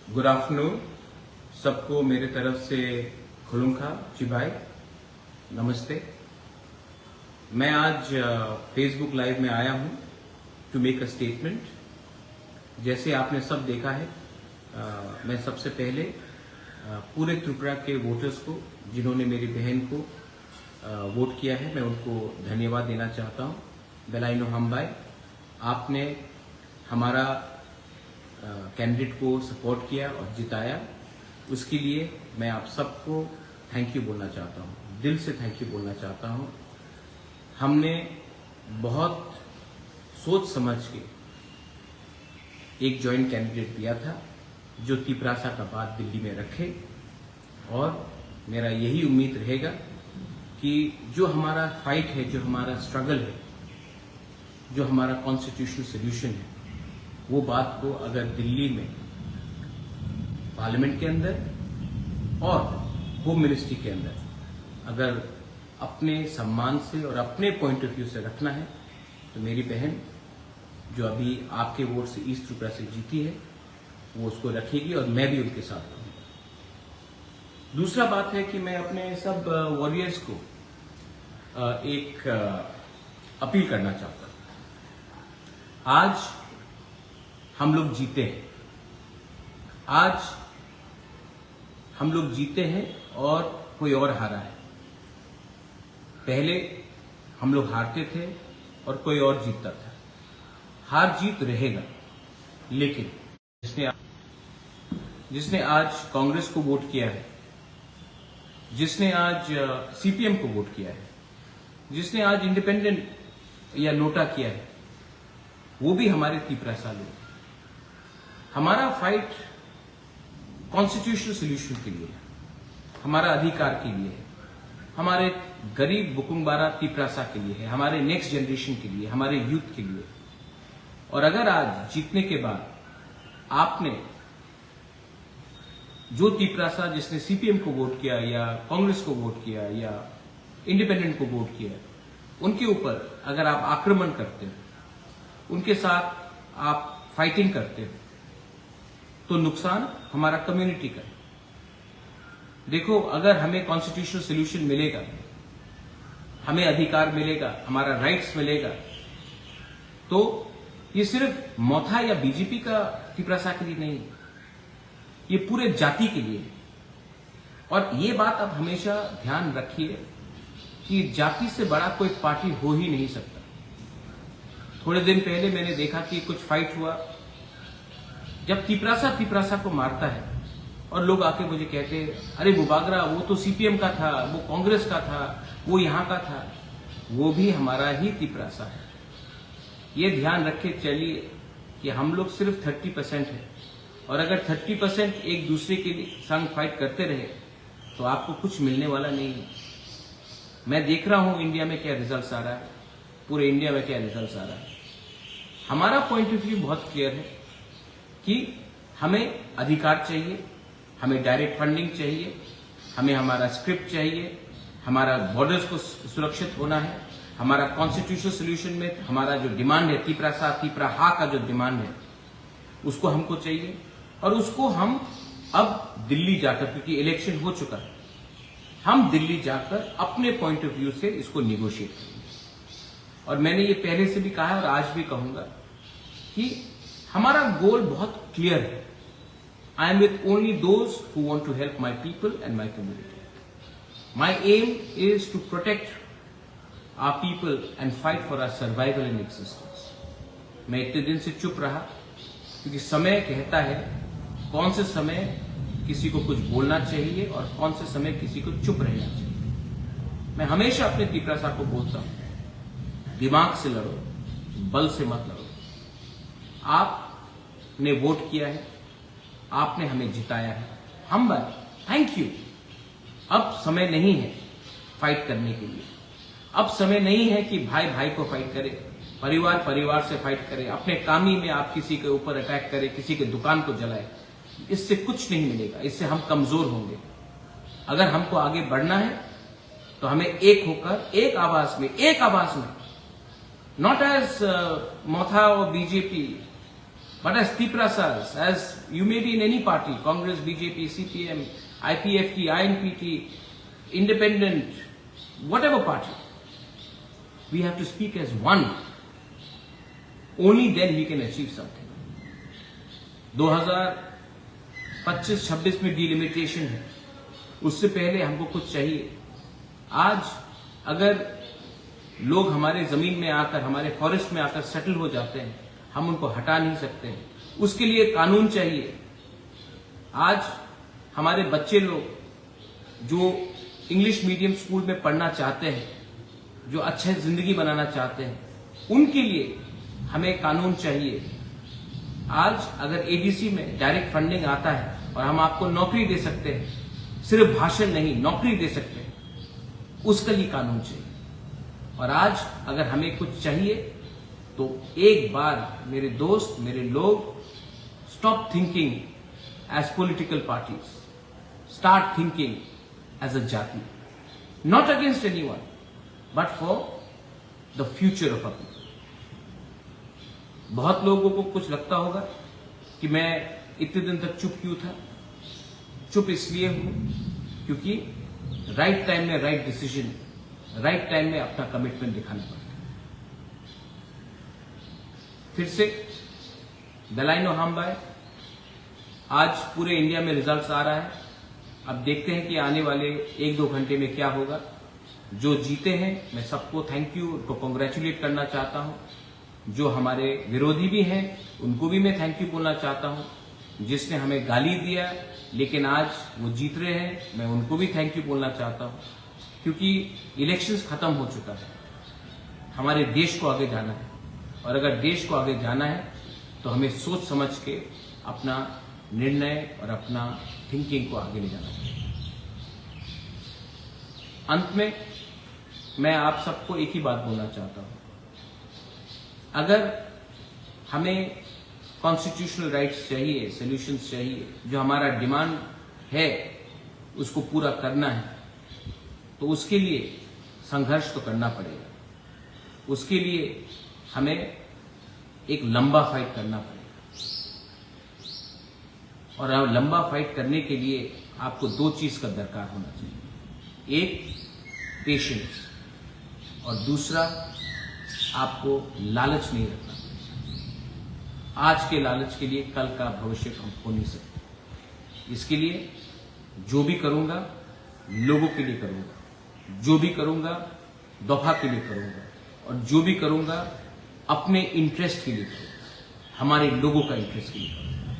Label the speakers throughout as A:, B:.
A: Good afternoon सबको मेरे तरफ से खुलुमखा चिबाई नमस्ते। मैं आज फेसबुक लाइव में आया हूं टू मेक अ स्टेटमेंट। जैसे आपने सब देखा है, मैं सबसे पहले पूरे त्रिपुरा के वोटर्स को जिन्होंने मेरी बहन को वोट किया है, मैं उनको धन्यवाद देना चाहता हूं। बेलाइनो हमबाई, आपने हमारा कैंडिडेट को सपोर्ट किया और जिताया, उसके लिए मैं आप सबको थैंक यू बोलना चाहता हूं, दिल से थैंक यू बोलना चाहता हूं। हमने बहुत सोच समझ के एक जॉइंट कैंडिडेट दिया था जो तिपरासा का बात दिल्ली में रखे, और मेरा यही उम्मीद रहेगा कि जो हमारा फाइट है, जो हमारा स्ट्रगल है, जो हमारा कॉन्स्टिट्यूशनल सोल्यूशन है, वो बात को अगर दिल्ली में पार्लियामेंट के अंदर और होम मिनिस्ट्री के अंदर अगर अपने सम्मान से और अपने पॉइंट ऑफ व्यू से रखना है, तो मेरी बहन जो अभी आपके वोट से ईस्ट त्रिपुरा से जीती है, वो उसको रखेगी और मैं भी उनके साथ रहूंगा। दूसरा बात है कि मैं अपने सब वॉरियर्स को एक अपील करना चाहता हूं। आज हम लोग जीते हैं, आज हम लोग जीते हैं और कोई और हारा है। पहले हम लोग हारते थे और कोई और जीतता था। हार जीत रहेगा, लेकिन जिसने आज कांग्रेस को वोट किया है, जिसने आज सीपीएम को वोट किया है, जिसने आज इंडिपेंडेंट या नोटा किया है, वो भी हमारे तिपरासा लोग। हमारा फाइट कॉन्स्टिट्यूशनल सोल्यूशन के लिए है, हमारा अधिकार के लिए है, हमारे गरीब बुकुंबारा तिपरासा के लिए है, हमारे नेक्स्ट जनरेशन के लिए, हमारे यूथ के लिए। और अगर आज जीतने के बाद आपने जो तिपरासा जिसने सीपीएम को वोट किया या कांग्रेस को वोट किया या इंडिपेंडेंट को वोट किया, उनके ऊपर अगर आप आक्रमण करते हो, उनके साथ आप फाइटिंग करते हो, तो नुकसान हमारा कम्युनिटी का है। देखो, अगर हमें कॉन्स्टिट्यूशनल सोल्यूशन मिलेगा, हमें अधिकार मिलेगा, हमारा राइट्स मिलेगा, तो ये सिर्फ मोथा या बीजेपी का तिपरासा के लिए नहीं, ये पूरे जाति के लिए है। और ये बात आप हमेशा ध्यान रखिए कि जाति से बड़ा कोई पार्टी हो ही नहीं सकता। थोड़े दिन पहले मैंने देखा कि कुछ फाइट हुआ, जब तिपरासा को मारता है और लोग आके मुझे कहते हैं, अरे बुबागरा, वो तो सीपीएम का था, वो कांग्रेस का था, वो यहां का था। वो भी हमारा ही तिपरासा है। ये ध्यान रख के चलिए कि हम लोग सिर्फ 30% है, और अगर 30% एक दूसरे के संग फाइट करते रहे तो आपको कुछ मिलने वाला नहीं है। मैं देख रहा हूं इंडिया में क्या रिजल्ट आ रहा है, पूरे इंडिया में क्या रिजल्ट आ रहा है। हमारा पॉइंट ऑफ व्यू बहुत क्लियर है कि हमें अधिकार चाहिए, हमें डायरेक्ट फंडिंग चाहिए, हमें हमारा स्क्रिप्ट चाहिए, हमारा बॉर्डर्स को सुरक्षित होना है, हमारा कॉन्स्टिट्यूशनल सोल्यूशन में हमारा जो डिमांड है, तिपराहा का जो डिमांड है, उसको हमको चाहिए। और उसको हम अब दिल्ली जाकर, क्योंकि इलेक्शन हो चुका है, हम दिल्ली जाकर अपने पॉइंट ऑफ व्यू से इसको निगोशिएट करेंगे। और मैंने ये पहले से भी कहा है और आज भी कहूंगा कि हमारा गोल बहुत क्लियर है। I am with only those who want to help my people and my community. My aim is to protect our people and fight for our survival and existence. मैं इतने दिन से चुप रहा क्योंकि समय कहता है कौन से समय किसी को कुछ बोलना चाहिए और कौन से समय किसी को चुप रहना चाहिए। मैं हमेशा अपने तिपरासा को बोलता हूं, दिमाग से लड़ो, बल से मत लड़ो। आपने वोट किया है, आपने हमें जिताया है, हम थैंक यू। अब समय नहीं है फाइट करने के लिए। अब समय नहीं है कि भाई भाई को फाइट करे, परिवार परिवार से फाइट करे, अपने कामी में आप किसी के ऊपर अटैक करे, किसी के दुकान को जलाए। इससे कुछ नहीं मिलेगा, इससे हम कमजोर होंगे। अगर हमको आगे बढ़ना है तो हमें एक होकर एक आवाज में, नॉट एज मोथा और BJP, But as Tiprasas, as you may be in any party, Congress, BJP, CPM, IPFT, INPT, independent, whatever party, we have to speak as one. Only then we can achieve something. 2025-26 में delimitation है, उससे पहले हमको कुछ चाहिए. आज अगर लोग हमारे जमीन में आकर, हमारे फॉरेस्ट में आकर सेटल हो जाते हैं, हम उनको हटा नहीं सकते हैं. उसके लिए कानून चाहिए. आज हमारे बच्चे लोग जो इंग्लिश मीडियम स्कूल में पढ़ना चाहते हैं, जो अच्छे जिंदगी बनाना चाहते हैं, उनके लिए हमें कानून चाहिए. आज अगर एडीसी में डायरेक्ट फंडिंग आता है और हम आपको नौकरी दे सकते हैं, सिर्फ भाषण नहीं, नौकरी दे सकते हैं, उसके लिए कानून चाहिए. और आज अगर हमें कुछ चाहिए तो एक बार मेरे दोस्त, मेरे लोग, stop thinking as political parties, start thinking as a जाति. Not against anyone, but for the future of a people. बहुत लोगों को कुछ लगता होगा कि मैं इतने दिन तक चुप क्यों था. चुप इसलिए हूं क्योंकि राइट टाइम में राइट डिसीजन, राइट टाइम में अपना कमिटमेंट दिखाना पड़ता है. फिर से दलाइनो हाम्बाई, आज पूरे इंडिया में रिजल्ट्स आ रहा है. अब देखते हैं कि आने वाले 1-2 घंटे में क्या होगा. जो जीते हैं मैं सबको थैंक यू, उनको कॉन्ग्रेचुलेट करना चाहता हूं. जो हमारे विरोधी भी हैं उनको भी मैं थैंक यू बोलना चाहता हूं. जिसने हमें गाली दिया लेकिन आज वो जीत रहे हैं, मैं उनको भी थैंक यू बोलना चाहता हूं. क्योंकि इलेक्शंस खत्म हो चुका है, हमारे देश को आगे जाना है. और अगर देश को आगे जाना है तो हमें सोच समझ के अपना निर्णय और अपना थिंकिंग को आगे ले जाना चाहिए. अंत में मैं आप सबको एक ही बात बोलना चाहता हूं. अगर हमें कॉन्स्टिट्यूशनल राइट्स चाहिए, सॉल्यूशंस चाहिए, जो हमारा डिमांड है उसको पूरा करना है, तो उसके लिए संघर्ष तो करना पड़ेगा. उसके लिए हमें एक लंबा फाइट करना पड़ेगा. और लंबा फाइट करने के लिए आपको 2 चीज का दरकार होना चाहिए. एक पेशेंस, और दूसरा आपको लालच नहीं रखना. आज के लालच के लिए कल का भविष्य हम खो नहीं सकते. इसके लिए जो भी करूंगा लोगों के लिए करूंगा, जो भी करूंगा दफा के लिए करूंगा, और जो भी करूंगा अपने इंटरेस्ट के लिए करूंगा, हमारे लोगों का इंटरेस्ट के लिए करूंगा.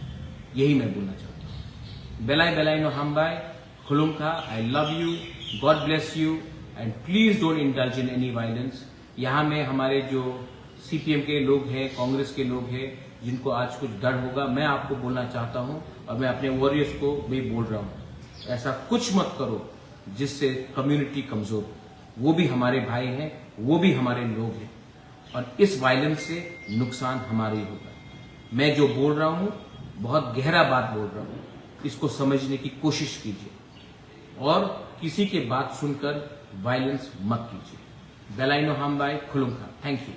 A: यही मैं बोलना चाहता हूं. बेलाई बेलाइनो हाम्बाई, खुलुमखा, I love you, God bless you, and please don't indulge in any violence. यहां में हमारे जो सीपीएम के लोग हैं, कांग्रेस के लोग हैं, जिनको आज कुछ डर होगा, मैं आपको बोलना चाहता हूं, और मैं अपने वॉरियर्स को भी बोल रहा हूं, ऐसा कुछ मत करो जिससे कम्युनिटी कमजोर हो. वो भी हमारे भाई हैं, वो भी हमारे लोग हैं, और इस वायलेंस से नुकसान हमारे ही होगा. मैं जो बोल रहा हूं बहुत गहरा बात बोल रहा हूं, इसको समझने की कोशिश कीजिए और किसी की बात सुनकर वायलेंस मत कीजिए. बेलाइनो हाम्बाई, खुलुमखा. Thank you.